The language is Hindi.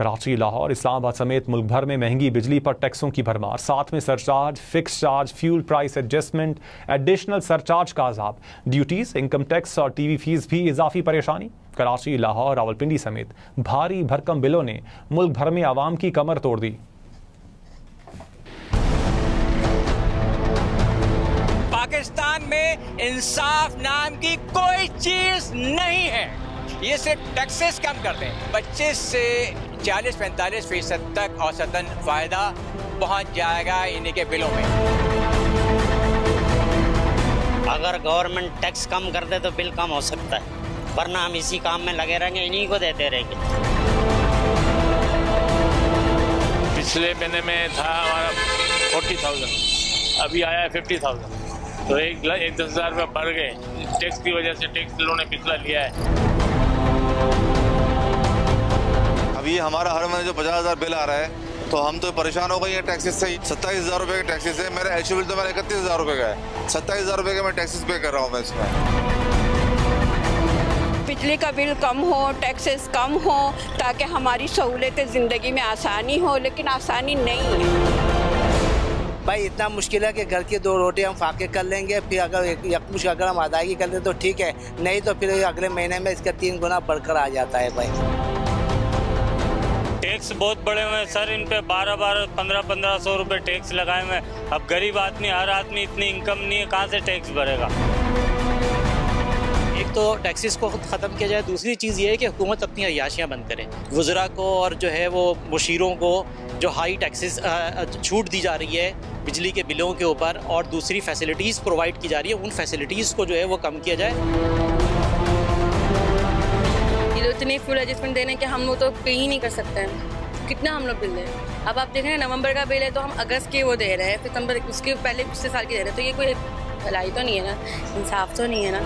कराची, लाहौर, इस्लामाबाद समेत मुल्क भर में महंगी बिजली पर टैक्सों की भरमार, साथ में surcharge, fix charge, fuel price adjustment, additional surcharge का अजाब, ड्यूटीज, इनकम टैक्स और टीवी फीस भी इजाफी परेशानी। कराची, लाहौर, रावलपिंडी समेत भारी भरकम बिलों ने मुल्क भर में आवाम की कमर तोड़ दी। पाकिस्तान में इंसाफ नाम की कोई चीज नहीं है। ये सिर्फ टैक्सेस कम कर दें, 25 से 40-45% तक औसतन फायदा पहुंच जाएगा इन्हीं के बिलों में। अगर गवर्नमेंट टैक्स कम कर दे तो बिल कम हो सकता है, वरना हम इसी काम में लगे रहेंगे, इन्हीं को देते रहेंगे। पिछले महीने में था हमारा 40,000, अभी आया है 50,000, तो एक 10,000 रुपये बढ़ गए। टैक्स की वजह से टैक्स बिलों ने पिछला लिया है। अभी हमारा हर महीने जो 50,000 बिल आ रहा है, तो हम तो परेशान हो गए हैं टैक्सेस से। 27,000 रुपये के टैक्सेस है। मेरा एच बिल तो मेरा 31,000 रुपये का है। 27,000 रुपये के मैं टैक्सेस पे कर रहा हूँ मैं इसमें। बिजली का बिल कम हो, टैक्सेस कम हो, ताकि हमारी सहूलियत ज़िंदगी में आसानी हो, लेकिन आसानी नहीं है। भाई इतना मुश्किल है कि घर की 2 रोटी हम फाके कर लेंगे, फिर अगर यकमुश्त अगर हम अदायगी कर लें तो ठीक है, नहीं तो फिर अगले महीने में इसका 3 गुना बढ़कर आ जाता है। भाई टैक्स बहुत बड़े हुए हैं सर, इन पे 12-12, 1500 रुपये टैक्स लगाए हुए हैं। अब गरीब आदमी, हर आदमी इतनी इनकम नहीं है, कहाँ से टैक्स भरेगा। एक तो टैक्सेस को ख़त्म किया जाए, दूसरी चीज़ ये है कि हुकूमत अपनी अय्याशियाँ बंद करे। वज़रा को और जो है वो मुशीरों को जो हाई टैक्सेस छूट दी जा रही है बिजली के बिलों के ऊपर, और दूसरी फैसिलिटीज़ प्रोवाइड की जा रही है, उन फैसिलिटीज़ को जो है वो कम किया जाए। इतनी फ्यूल एडजस्टमेंट देने के हम लोग तो पे ही नहीं कर सकते हैं। कितना हम लोग बिल दें। अब आप देख रहे हैं नवंबर का बिल है तो हम अगस्त के वो दे रहे हैं, सितंबर उसके पहले पिछले साल के दे रहे हैं, तो ये कोई भलाई तो नहीं है ना, इंसाफ तो नहीं है ना।